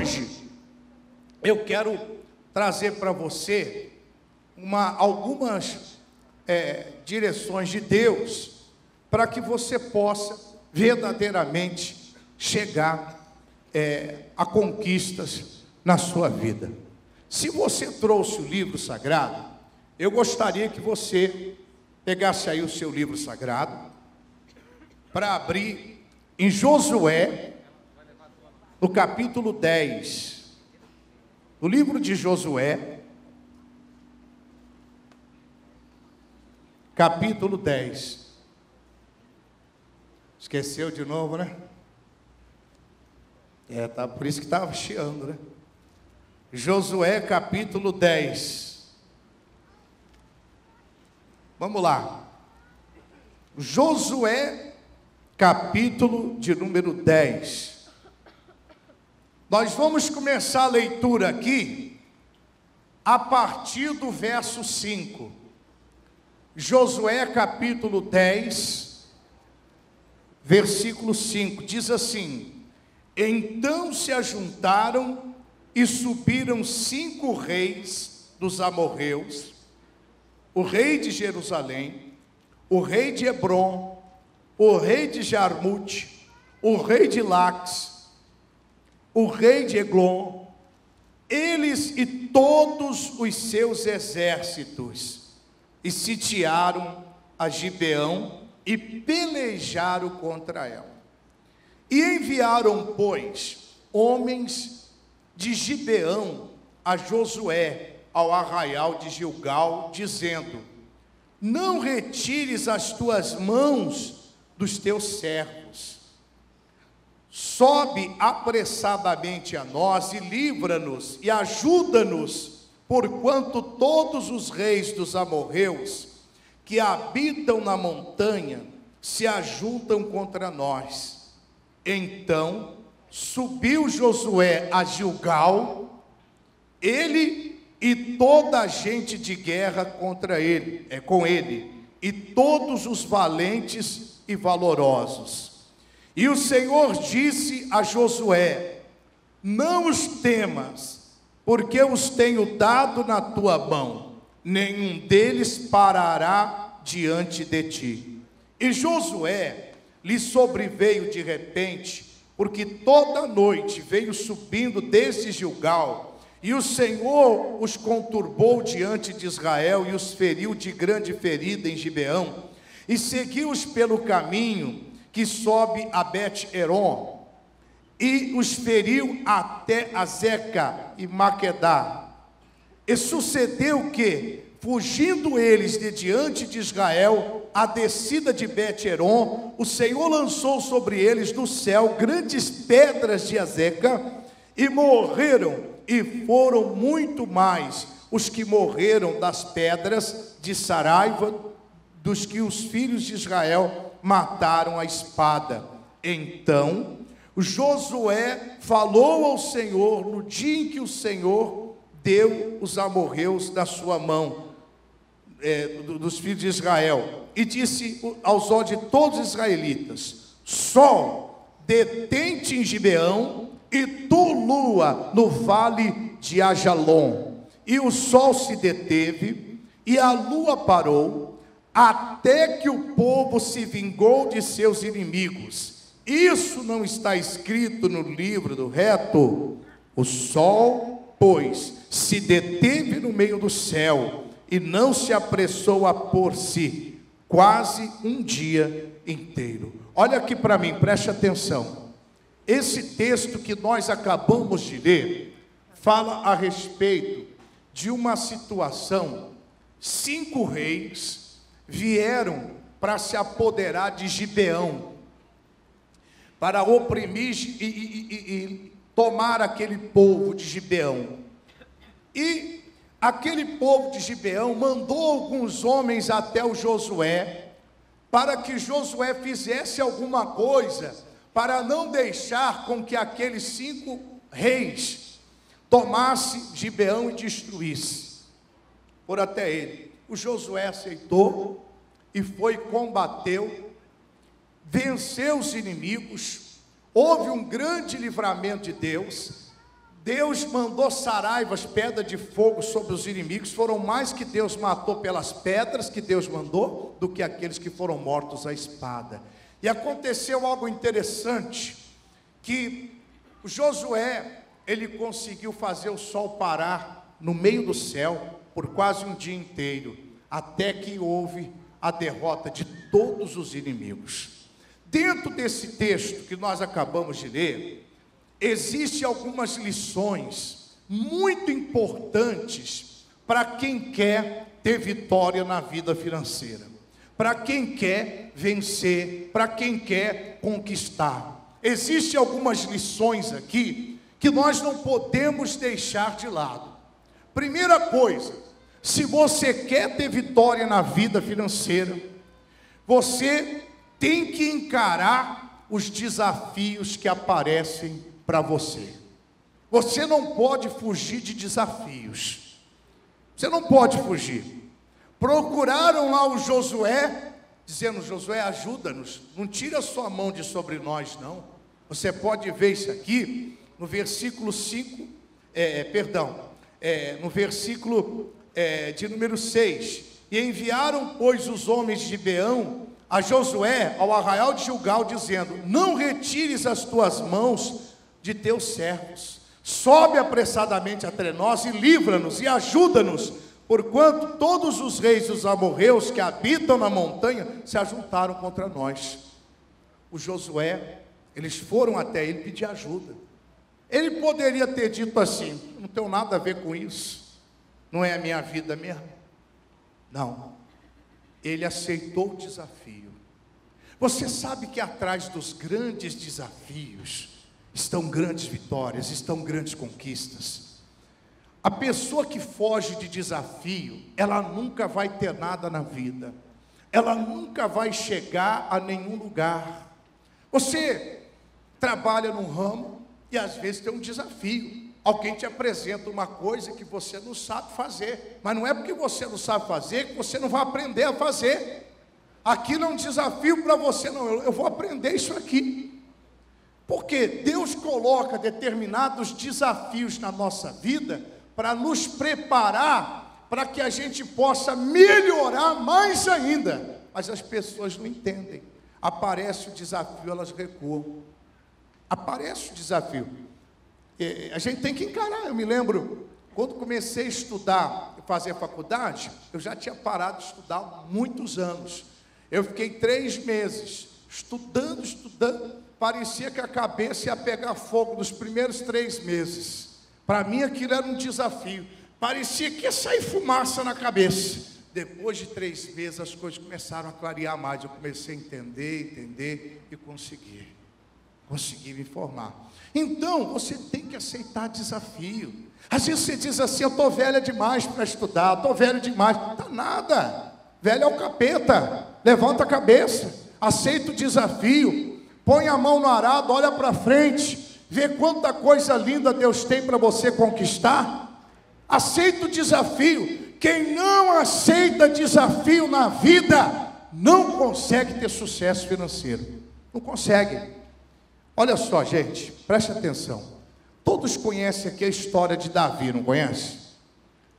hoje eu quero trazer para você algumas direções de Deus para que você possa verdadeiramente chegar a conquistas na sua vida. Se você trouxe o livro sagrado, eu gostaria que você pegasse aí o seu livro sagrado para abrir em Josué, no capítulo 10. No livro de Josué, capítulo 10. Esqueceu de novo, né? Por isso que estava chiando, né? Josué, capítulo 10. Vamos lá. Josué, capítulo de número 10. Nós vamos começar a leitura aqui a partir do verso 5. Josué, capítulo 10, versículo 5, diz assim: Então se ajuntaram e subiram 5 reis dos amorreus, o rei de Jerusalém, o rei de Hebrom, o rei de Jarmute, o rei de Laques, o rei de Eglon, eles e todos os seus exércitos, e sitiaram a Gibeão e pelejaram contra ela. E enviaram, pois, homens de Gibeão a Josué, ao arraial de Gilgal, dizendo: Não retires as tuas mãos dos teus servos. Sobe apressadamente a nós e livra-nos e ajuda-nos, porquanto todos os reis dos amorreus que habitam na montanha se ajuntam contra nós. Então subiu Josué a Gilgal, ele e toda a gente de guerra com ele, e todos os valentes e valorosos. E o Senhor disse a Josué: Não os temas, porque os tenho dado na tua mão, nenhum deles parará diante de ti. E Josué lhe sobreveio de repente, porque toda noite veio subindo desde Gilgal, e o Senhor os conturbou diante de Israel e os feriu de grande ferida em Gibeão, e seguiu-os pelo caminho que sobe a Bet-Eron, e os feriu até Azeca e Maquedá. E sucedeu que, fugindo eles de diante de Israel, a descida de Bet-Eron, o Senhor lançou sobre eles do céu grandes pedras de Azeca, e morreram, e foram muito mais os que morreram das pedras de Saraiva, dos que os filhos de Israel mataram a espada. Então Josué falou ao Senhor no dia em que o Senhor deu os amorreus da sua mão, dos filhos de Israel, e disse aos olhos de todos os israelitas: Sol, detente em Gibeão, e tu, lua, no vale de Ajalon. E o sol se deteve, e a lua parou, até que o povo se vingou de seus inimigos. Isso não está escrito no livro do reto? O sol, pois, se deteve no meio do céu, e não se apressou a pôr-se, quase um dia inteiro. Olha aqui para mim, preste atenção. Esse texto que nós acabamos de ler fala a respeito de uma situação. 5 reis vieram para se apoderar de Gibeão, para oprimir e tomar aquele povo de Gibeão. E aquele povo de Gibeão mandou alguns homens até o Josué, para que Josué fizesse alguma coisa para não deixar com que aqueles 5 reis tomassem Gibeão e destruíssem. Por até ele. O Josué aceitou e foi, combateu, venceu os inimigos, houve um grande livramento de Deus. Deus mandou saraivas, pedra de fogo sobre os inimigos, foram mais que Deus matou pelas pedras que Deus mandou, do que aqueles que foram mortos à espada. E aconteceu algo interessante, que Josué, ele conseguiu fazer o sol parar no meio do céu, por quase um dia inteiro, até que houve a derrota de todos os inimigos. Dentro desse texto que nós acabamos de ler, existem algumas lições muito importantes para quem quer ter vitória na vida financeira, para quem quer vencer, para quem quer conquistar. Existem algumas lições aqui que nós não podemos deixar de lado. Primeira coisa, se você quer ter vitória na vida financeira, você tem que encarar os desafios que aparecem para você. Você não pode fugir de desafios. Você não pode fugir. Procuraram lá o Josué, dizendo: Josué, ajuda-nos, não tira a sua mão de sobre nós, não. Você pode ver isso aqui no versículo 5, no versículo de número 6. E enviaram, pois, os homens de Gibeão a Josué ao arraial de Gilgal, dizendo: não retires as tuas mãos de teus servos, sobe apressadamente até nós e livra-nos e ajuda-nos, porquanto todos os reis dos amorreus que habitam na montanha se ajuntaram contra nós. O Josué, eles foram até ele pedir ajuda. Ele poderia ter dito assim: não tenho nada a ver com isso, não é a minha vida mesmo. Não, ele aceitou o desafio. Você sabe que atrás dos grandes desafios estão grandes vitórias, estão grandes conquistas. A pessoa que foge de desafio, ela nunca vai ter nada na vida, ela nunca vai chegar a nenhum lugar. Você trabalha num ramo e às vezes tem um desafio. Alguém te apresenta uma coisa que você não sabe fazer, mas não é porque você não sabe fazer que você não vai aprender a fazer. Aquilo é um desafio para você. Não, eu vou aprender isso aqui. Porque Deus coloca determinados desafios na nossa vida para nos preparar, para que a gente possa melhorar mais ainda. Mas as pessoas não entendem. Aparece o desafio, elas recuam. Aparece o desafio. A gente tem que encarar. Eu me lembro, quando comecei a estudar, fazer faculdade, eu já tinha parado de estudar há muitos anos. Eu fiquei 3 meses estudando, parecia que a cabeça ia pegar fogo nos primeiros 3 meses. Para mim aquilo era um desafio, parecia que ia sair fumaça na cabeça. Depois de 3 meses as coisas começaram a clarear mais, eu comecei a entender e consegui me formar. Então, você tem que aceitar desafio. Às vezes você diz assim: eu estou velha demais para estudar, estou velho demais. Não está nada, velho é o capeta. Levanta a cabeça, aceita o desafio, põe a mão no arado, olha para frente, vê quanta coisa linda Deus tem para você conquistar. Aceita o desafio. Quem não aceita desafio na vida, não consegue ter sucesso financeiro. Não consegue. Olha só, gente, preste atenção. Todos conhecem aqui a história de Davi, não conhece?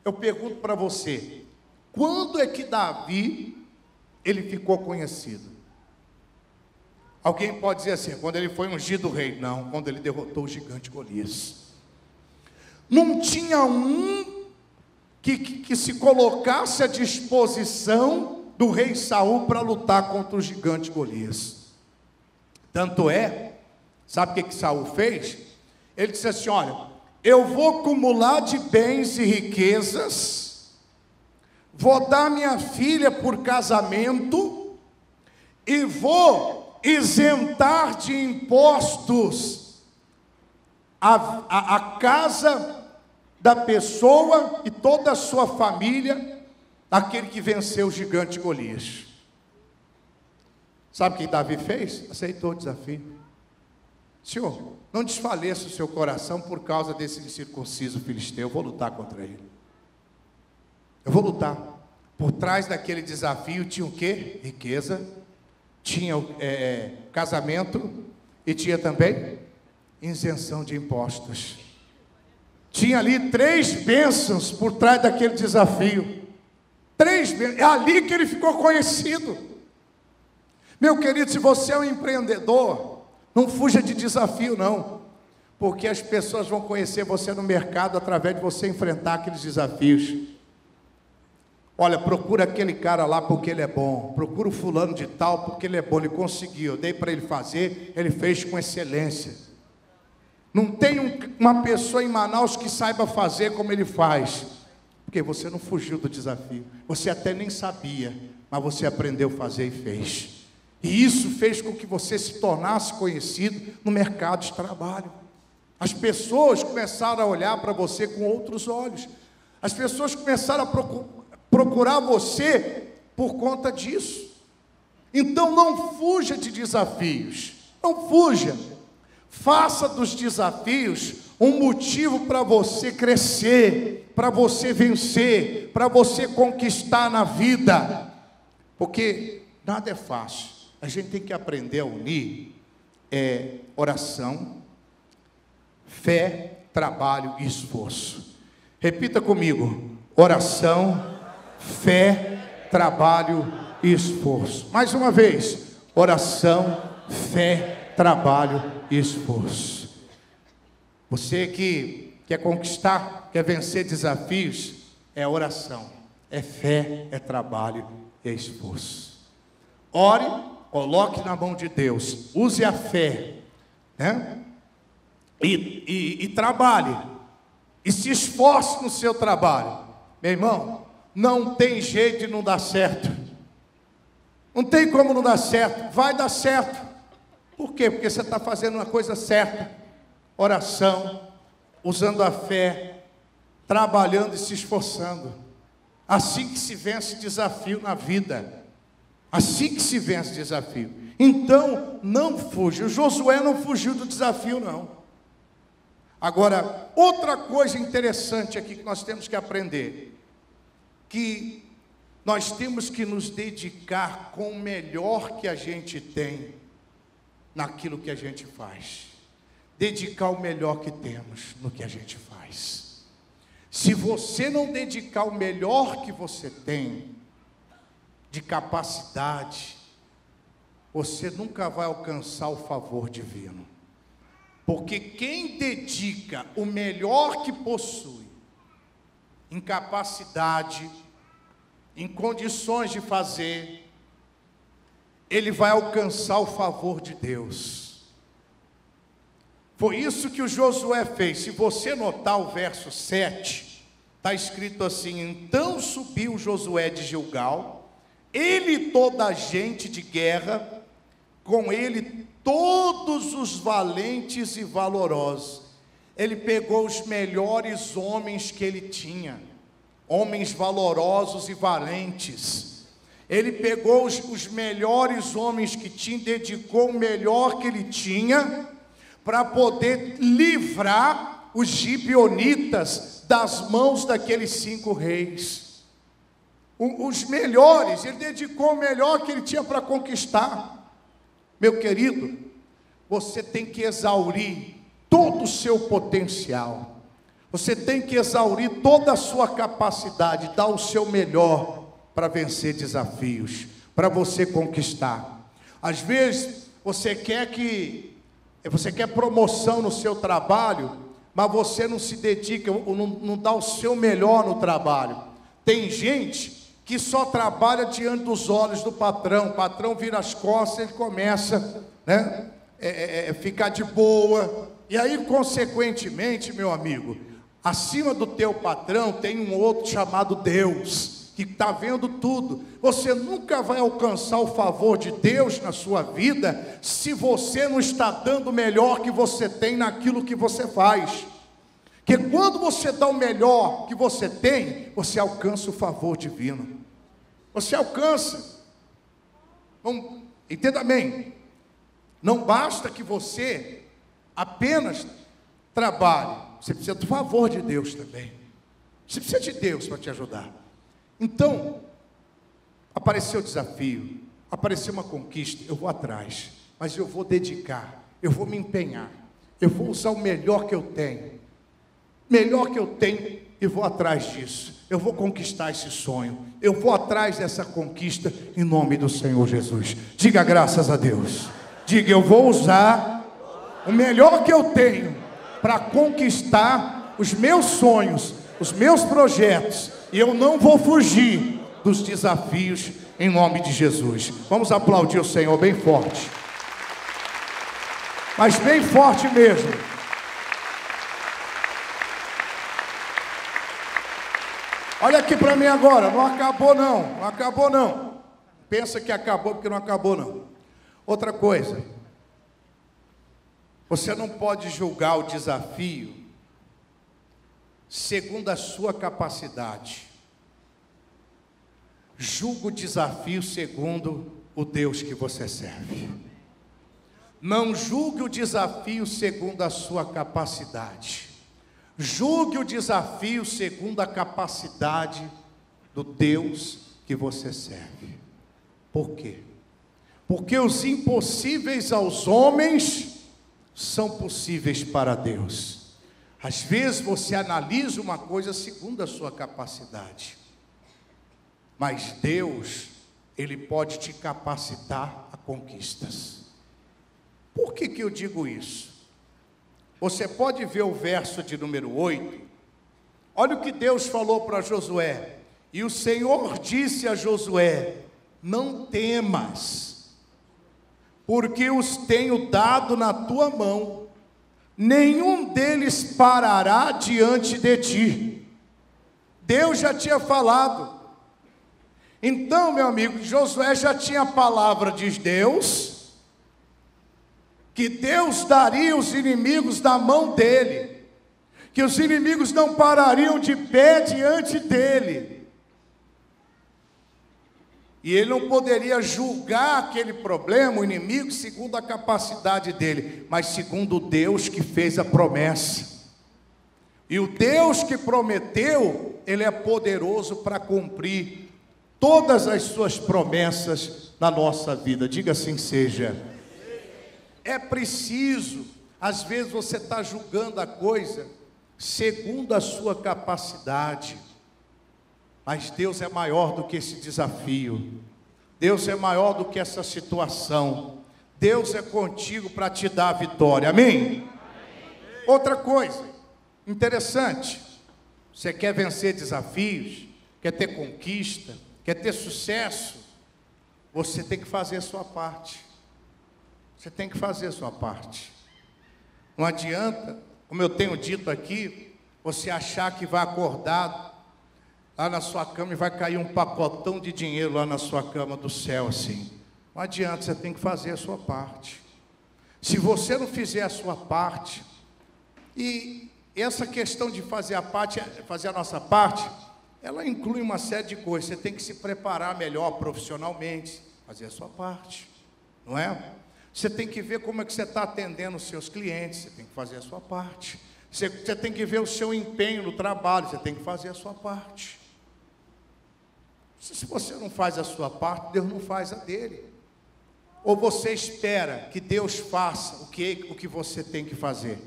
Eu pergunto para você: quando é que Davi, ele ficou conhecido? Alguém pode dizer assim: quando ele foi ungido rei. Não, quando ele derrotou o gigante Golias. Não tinha um que se colocasse à disposição do rei Saul para lutar contra o gigante Golias. Tanto é, sabe o que Saul fez? Ele disse assim: olha, eu vou acumular de bens e riquezas, vou dar minha filha por casamento e vou isentar de impostos a casa da pessoa e toda a sua família, aquele que venceu o gigante Golias. Sabe o que Davi fez? Aceitou o desafio. Senhor, não desfaleça o seu coração por causa desse incircunciso filisteu. Eu vou lutar contra ele. Eu vou lutar. Por trás daquele desafio tinha o quê? Riqueza, tinha casamento e tinha também isenção de impostos. Tinha ali 3 bênçãos por trás daquele desafio. 3 bênçãos. É ali que ele ficou conhecido. Meu querido, se você é um empreendedor, não fuja de desafio não. Porque as pessoas vão conhecer você no mercado através de você enfrentar aqueles desafios. Olha, procura aquele cara lá porque ele é bom. Procura o fulano de tal porque ele é bom. Ele conseguiu, eu dei para ele fazer, ele fez com excelência. Não tem uma pessoa em Manaus que saiba fazer como ele faz. Porque você não fugiu do desafio. Você até nem sabia, mas você aprendeu a fazer e fez. E isso fez com que você se tornasse conhecido no mercado de trabalho. As pessoas começaram a olhar para você com outros olhos. As pessoas começaram a procurar você por conta disso. Então não fuja de desafios. Não fuja. Faça dos desafios um motivo para você crescer, para você vencer, para você conquistar na vida. Porque nada é fácil. A gente tem que aprender a unir oração, fé, trabalho e esforço. Repita comigo: oração, fé, trabalho e esforço. Mais uma vez: oração, fé, trabalho e esforço. Você que quer conquistar, quer vencer desafios, é oração, é fé, é trabalho e é esforço. Ore, coloque na mão de Deus, use a fé, né? E trabalhe, e se esforce no seu trabalho. Meu irmão, não tem jeito de não dar certo. Não tem como não dar certo, vai dar certo. Por quê? Porque você está fazendo uma coisa certa. Oração, usando a fé, trabalhando e se esforçando. Assim que se vence desafio na vida. Assim que se vence desafio. Então, não fuja. O Josué não fugiu do desafio, não. Agora, outra coisa interessante aqui que nós temos que aprender. Que nós temos que nos dedicar com o melhor que a gente tem naquilo que a gente faz. Dedicar o melhor que temos no que a gente faz. Se você não dedicar o melhor que você tem, de capacidade, você nunca vai alcançar o favor divino. Porque quem dedica o melhor que possui, em capacidade, em condições de fazer, ele vai alcançar o favor de Deus. Foi isso que o Josué fez. Se você notar o verso 7, está escrito assim: então subiu Josué de Gilgal, ele e toda a gente de guerra, com ele todos os valentes e valorosos. Ele pegou os melhores homens que ele tinha, homens valorosos e valentes. Ele pegou os melhores homens que tinha, dedicou o melhor que ele tinha, para poder livrar os gibeonitas das mãos daqueles 5 reis. Os melhores, ele dedicou o melhor que ele tinha para conquistar. Meu querido, você tem que exaurir todo o seu potencial. Você tem que exaurir toda a sua capacidade, dar o seu melhor para vencer desafios, para você conquistar. Às vezes, você quer promoção no seu trabalho, mas você não se dedica, não dá o seu melhor no trabalho. Tem gente que só trabalha diante dos olhos do patrão. O patrão vira as costas, ele começa, né, ficar de boa. E aí, consequentemente, meu amigo, acima do teu patrão tem um outro chamado Deus, que está vendo tudo. Você nunca vai alcançar o favor de Deus na sua vida se você não está dando o melhor que você tem naquilo que você faz. Porque quando você dá o melhor que você tem, você alcança o favor divino. Você alcança. Entenda bem. Não basta que você apenas trabalhe. Você precisa do favor de Deus também. Você precisa de Deus para te ajudar. Então, apareceu o desafio, apareceu uma conquista, eu vou atrás. Mas eu vou dedicar, eu vou me empenhar. Eu vou usar o melhor que eu tenho. melhor que eu tenho e vou atrás disso. Eu vou conquistar esse sonho. Eu vou atrás dessa conquista em nome do Senhor Jesus. Diga graças a Deus. Diga, eu vou usar o melhor que eu tenho para conquistar os meus sonhos, os meus projetos. E eu não vou fugir dos desafios em nome de Jesus. Vamos aplaudir o Senhor bem forte. Mas bem forte mesmo. Olha aqui para mim agora, não acabou não, não acabou não. Pensa que acabou porque não acabou não. Outra coisa, você não pode julgar o desafio segundo a sua capacidade. Julga o desafio segundo o Deus que você serve. Não julgue o desafio segundo a sua capacidade. Julgue o desafio segundo a capacidade do Deus que você serve. Por quê? Porque os impossíveis aos homens são possíveis para Deus. Às vezes você analisa uma coisa segundo a sua capacidade. Mas Deus, Ele pode te capacitar a conquistas. Por que eu digo isso? Você pode ver o verso de número 8. Olha o que Deus falou para Josué. E o Senhor disse a Josué: não temas, porque os tenho dado na tua mão, nenhum deles parará diante de ti. Deus já tinha falado. Então, meu amigo, Josué já tinha a palavra de Deus, que Deus daria os inimigos da mão dele, que os inimigos não parariam de pé diante dele, e ele não poderia julgar aquele problema, o inimigo, segundo a capacidade dele, mas segundo Deus que fez a promessa. E o Deus que prometeu, Ele é poderoso para cumprir todas as suas promessas na nossa vida. Diga assim seja. É preciso, às vezes você está julgando a coisa segundo a sua capacidade, mas Deus é maior do que esse desafio, Deus é maior do que essa situação, Deus é contigo para te dar a vitória, amém? Outra coisa interessante, você quer vencer desafios, quer ter conquista, quer ter sucesso, você tem que fazer a sua parte. Você tem que fazer a sua parte. Não adianta, como eu tenho dito aqui, você achar que vai acordar lá na sua cama e vai cair um pacotão de dinheiro lá na sua cama do céu assim. Não adianta, você tem que fazer a sua parte. Se você não fizer a sua parte, e essa questão de fazer a parte, fazer a nossa parte, ela inclui uma série de coisas. Você tem que se preparar melhor profissionalmente, fazer a sua parte, não é? Você tem que ver como é que você está atendendo os seus clientes, você tem que fazer a sua parte. Você tem que ver o seu empenho no trabalho, você tem que fazer a sua parte. Se você não faz a sua parte, Deus não faz a dele. Ou você espera que Deus faça o que você tem que fazer?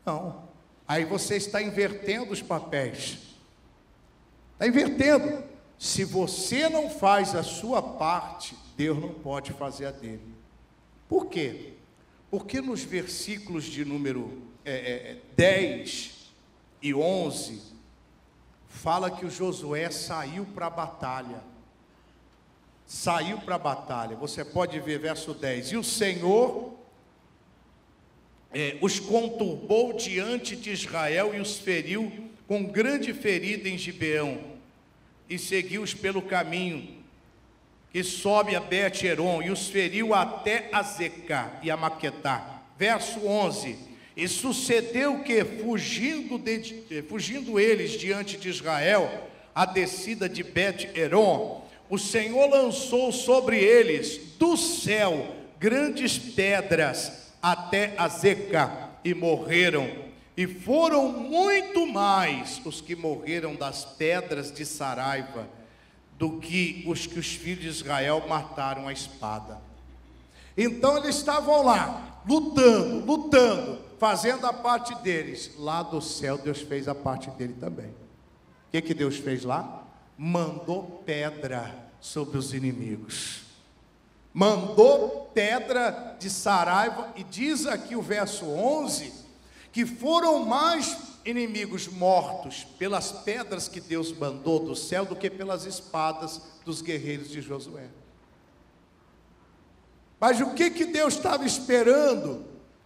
Não. Aí você está invertendo os papéis. Está invertendo. Se você não faz a sua parte, Deus não pode fazer a dele. Por quê? Porque nos versículos de número 10 e 11, fala que o Josué saiu para a batalha. Saiu para a batalha. Você pode ver verso 10. E o Senhor os conturbou diante de Israel e os feriu com grande ferida em Gibeão. E seguiu-os pelo caminho que sobe a Bet-Heron, e os feriu até Azeca e a Maquetá. Verso 11. E sucedeu que, fugindo eles diante de Israel, a descida de Bet-Heron, o Senhor lançou sobre eles do céu grandes pedras até Azeca, e morreram. E foram muito mais os que morreram das pedras de Saraiva do que os filhos de Israel mataram à espada. Então eles estavam lá, lutando, fazendo a parte deles. Lá do céu, Deus fez a parte dele também. O que Deus fez lá? Mandou pedra sobre os inimigos. Mandou pedra de saraiva. E diz aqui o verso 11, que foram mais inimigos mortos pelas pedras que Deus mandou do céu do que pelas espadas dos guerreiros de Josué. Mas o que Deus estava esperando?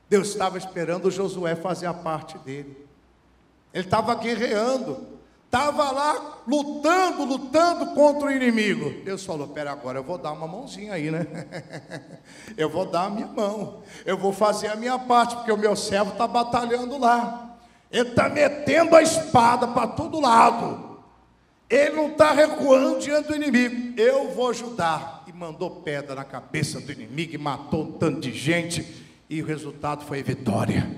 Deus estava esperando Josué fazer a parte dele. Ele estava guerreando, estava lá lutando contra o inimigo. Deus falou: pera, agora eu vou dar uma mãozinha aí, né? Eu vou dar a minha mão, eu vou fazer a minha parte, porque o meu servo está batalhando lá. Ele está metendo a espada para todo lado. Ele não está recuando diante do inimigo. Eu vou ajudar. E mandou pedra na cabeça do inimigo e matou um tanto de gente. E o resultado foi vitória.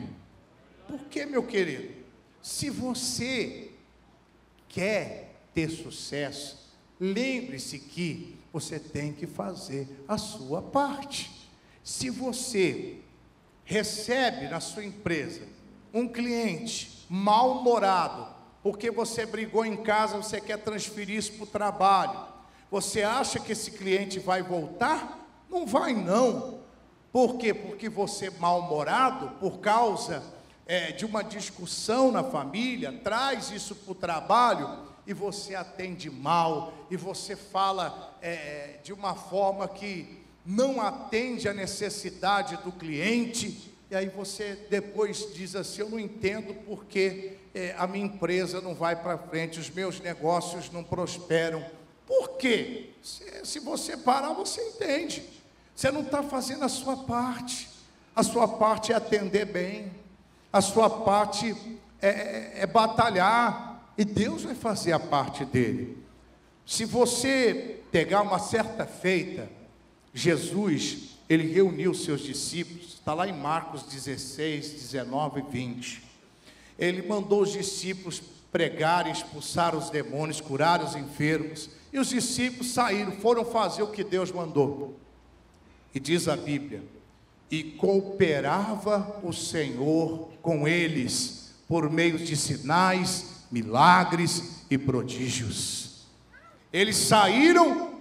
Por que, meu querido? Se você quer ter sucesso, lembre-se que você tem que fazer a sua parte. Se você recebe na sua empresa um cliente mal-humorado, porque você brigou em casa, você quer transferir isso para o trabalho, você acha que esse cliente vai voltar? Não vai não. Por quê? Porque você mal-humorado, por causa de uma discussão na família, traz isso para o trabalho e você atende mal, e você fala de uma forma que não atende à necessidade do cliente. E aí você depois diz assim: eu não entendo porque a minha empresa não vai para frente, os meus negócios não prosperam. Por quê? Se você parar, você entende. Você não está fazendo a sua parte. A sua parte é atender bem. A sua parte é batalhar. E Deus vai fazer a parte dele. Se você pegar uma certa feita, Jesus, ele reuniu seus discípulos. Está lá em Marcos 16, 19 e 20. Ele mandou os discípulos pregarem, expulsar os demônios, curar os enfermos. E os discípulos saíram, foram fazer o que Deus mandou. E diz a Bíblia: e cooperava o Senhor com eles, por meio de sinais, milagres e prodígios. Eles saíram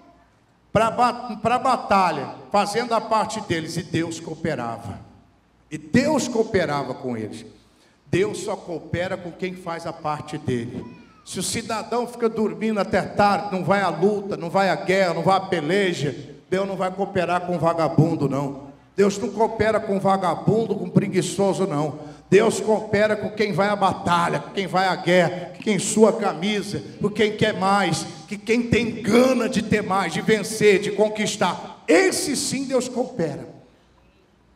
para a batalha, fazendo a parte deles, e Deus cooperava. E Deus cooperava com eles. Deus só coopera com quem faz a parte dele. Se o cidadão fica dormindo até tarde, não vai à luta, não vai à guerra, não vai à peleja, Deus não vai cooperar com vagabundo, não. Deus não coopera com vagabundo, com preguiçoso, não. Deus coopera com quem vai à batalha, com quem vai à guerra, com quem sua camisa, com quem quer mais, que quem tem gana de ter mais, de vencer, de conquistar. Esse sim Deus coopera.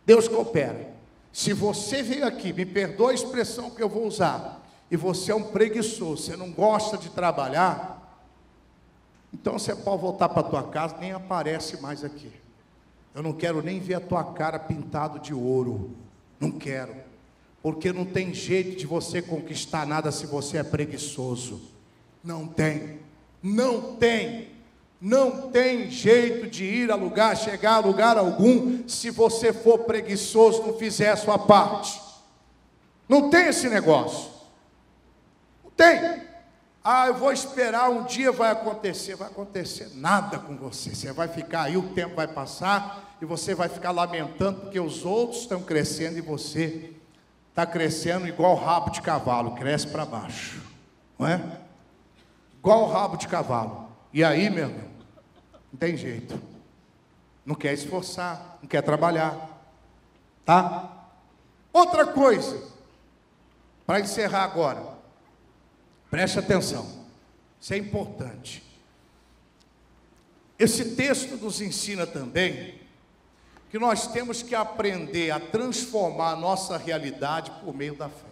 Deus coopera. Se você veio aqui, me perdoa a expressão que eu vou usar, e você é um preguiçoso, você não gosta de trabalhar, então você pode voltar para a tua casa, nem aparece mais aqui. Eu não quero nem ver a tua cara pintado de ouro. Não quero. Porque não tem jeito de você conquistar nada se você é preguiçoso. Não tem. Não tem. Não tem jeito de ir a lugar, chegar a lugar algum, se você for preguiçoso, não fizer a sua parte. Não tem esse negócio. Não tem. Eu vou esperar, um dia vai acontecer. Vai acontecer nada com você. Você vai ficar aí, o tempo vai passar, e você vai ficar lamentando, porque os outros estão crescendo, e você está crescendo igual rabo de cavalo, cresce para baixo. Não é? Igual o rabo de cavalo. E aí, meu irmão, não tem jeito. Não quer esforçar, não quer trabalhar. Tá? Outra coisa, para encerrar agora, preste atenção, isso é importante. Esse texto nos ensina também que nós temos que aprender a transformar a nossa realidade por meio da fé.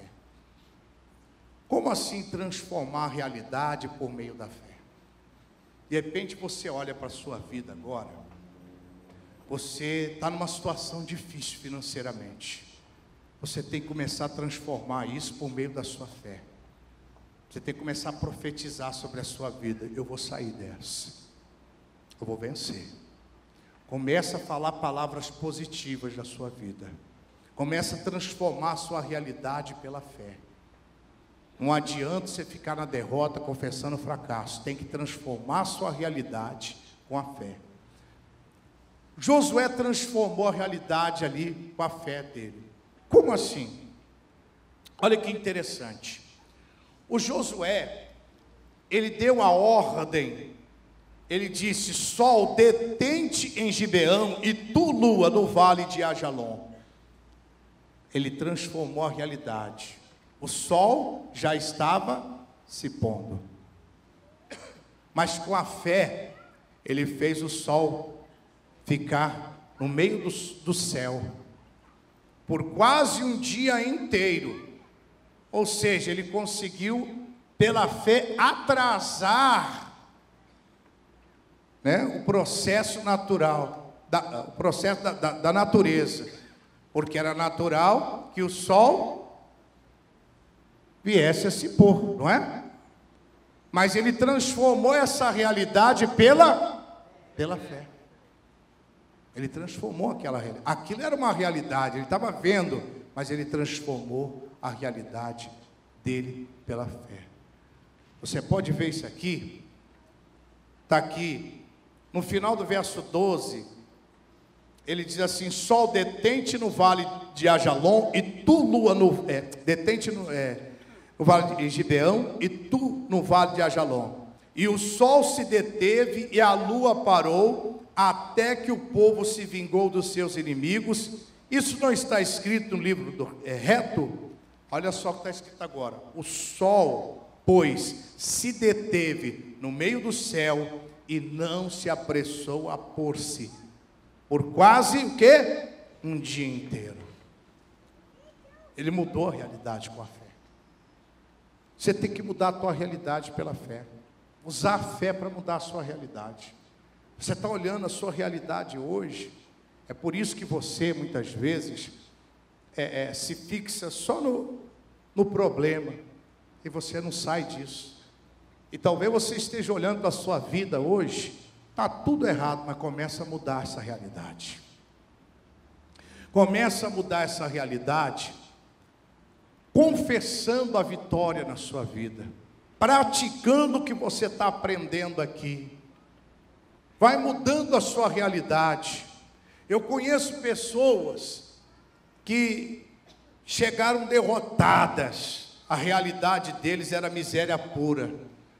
Como assim transformar a realidade por meio da fé? De repente você olha para a sua vida agora, você está numa situação difícil financeiramente. Você tem que começar a transformar isso por meio da sua fé. Você tem que começar a profetizar sobre a sua vida. Eu vou sair dessa. Eu vou vencer. Começa a falar palavras positivas da sua vida. Começa a transformar a sua realidade pela fé. Não adianta você ficar na derrota confessando fracasso. Tem que transformar a sua realidade com a fé. Josué transformou a realidade ali com a fé dele. Como assim? Olha que interessante. O Josué, ele deu a ordem. Ele disse: sol, detente em Gibeão, e tu, lua, no vale de Ajalon. Ele transformou a realidade. O sol já estava se pondo, mas com a fé, ele fez o sol ficar no meio do céu, por quase um dia inteiro. Ou seja, ele conseguiu, pela fé, atrasar, o processo natural, o processo da natureza, porque era natural que o sol viesse a se pôr, não é? Mas ele transformou essa realidade pela fé. Ele transformou aquela realidade. Aquilo era uma realidade, ele estava vendo, mas ele transformou a realidade dele pela fé. Você pode ver isso aqui, está aqui, no final do verso 12, ele diz assim: sol, detente no vale de Ajalon, e tu, lua, detente no vale de Gibeão, e tu no vale de Ajalon. E o sol se deteve e a lua parou, até que o povo se vingou dos seus inimigos. Isso não está escrito no livro do reto? Olha só o que está escrito agora: o sol, pois, se deteve no meio do céu e não se apressou a pôr-se, por quase o quê? Um dia inteiro. Ele mudou a realidade com a fé. Você tem que mudar a tua realidade pela fé. Usar a fé para mudar a sua realidade. Você está olhando a sua realidade hoje. É por isso que você, muitas vezes, se fixa só no problema. E você não sai disso. E talvez você esteja olhando para a sua vida hoje. Está tudo errado, mas começa a mudar essa realidade. Começa a mudar essa realidade, confessando a vitória na sua vida, praticando o que você está aprendendo aqui. Vai mudando a sua realidade. Eu conheço pessoas que chegaram derrotadas. A realidade deles era miséria pura.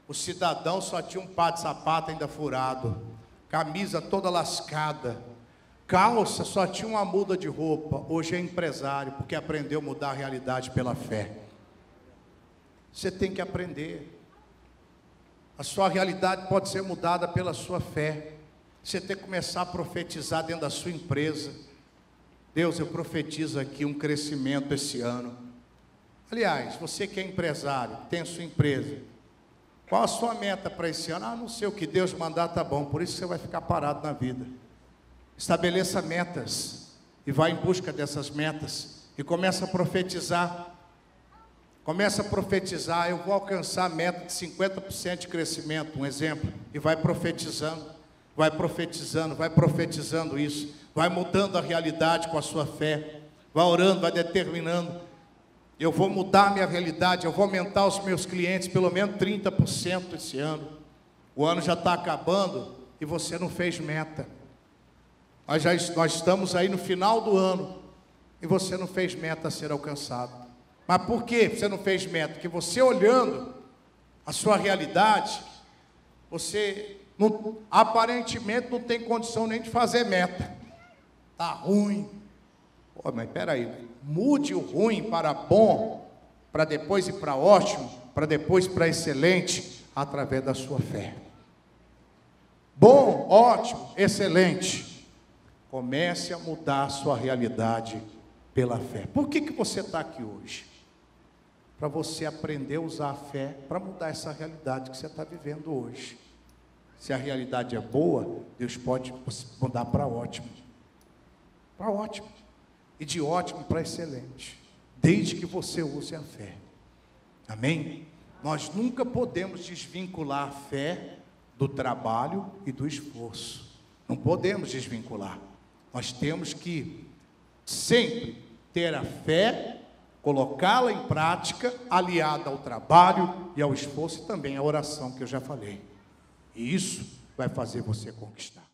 O cidadão só tinha um par de sapato ainda furado, camisa toda lascada, calça só tinha uma muda de roupa. Hoje é empresário, porque aprendeu a mudar a realidade pela fé. Você tem que aprender. A sua realidade pode ser mudada pela sua fé. Você tem que começar a profetizar dentro da sua empresa. Deus, eu profetizo aqui um crescimento esse ano. Aliás, você que é empresário, tem a sua empresa, qual a sua meta para esse ano? Não sei, o que Deus mandar tá bom, por isso você vai ficar parado na vida. Estabeleça metas e vá em busca dessas metas e começa a profetizar. Começa a profetizar: eu vou alcançar a meta de 50% de crescimento, um exemplo, e vai profetizando, vai profetizando, vai profetizando isso, vai mudando a realidade com a sua fé, vai orando, vai determinando. Eu vou mudar a minha realidade, eu vou aumentar os meus clientes pelo menos 30% esse ano. O ano já está acabando e você não fez meta. Nós estamos aí no final do ano e você não fez meta a ser alcançado. Mas por que você não fez meta? Porque você, olhando a sua realidade, você aparentemente não tem condição nem de fazer meta. Está ruim. Pô, mas espera aí, mude o ruim para bom, para depois ir para ótimo, para depois para excelente, através da sua fé. Bom, ótimo, excelente. Comece a mudar a sua realidade pela fé. Por que você está aqui hoje? Para você aprender a usar a fé para mudar essa realidade que você está vivendo hoje. Se a realidade é boa, Deus pode mudar para ótimo. Para ótimo. E de ótimo para excelente, desde que você use a fé. Amém? Nós nunca podemos desvincular a fé do trabalho e do esforço. Não podemos desvincular. Nós temos que sempre ter a fé, colocá-la em prática, aliada ao trabalho e ao esforço, e também à oração, que eu já falei. E isso vai fazer você conquistar.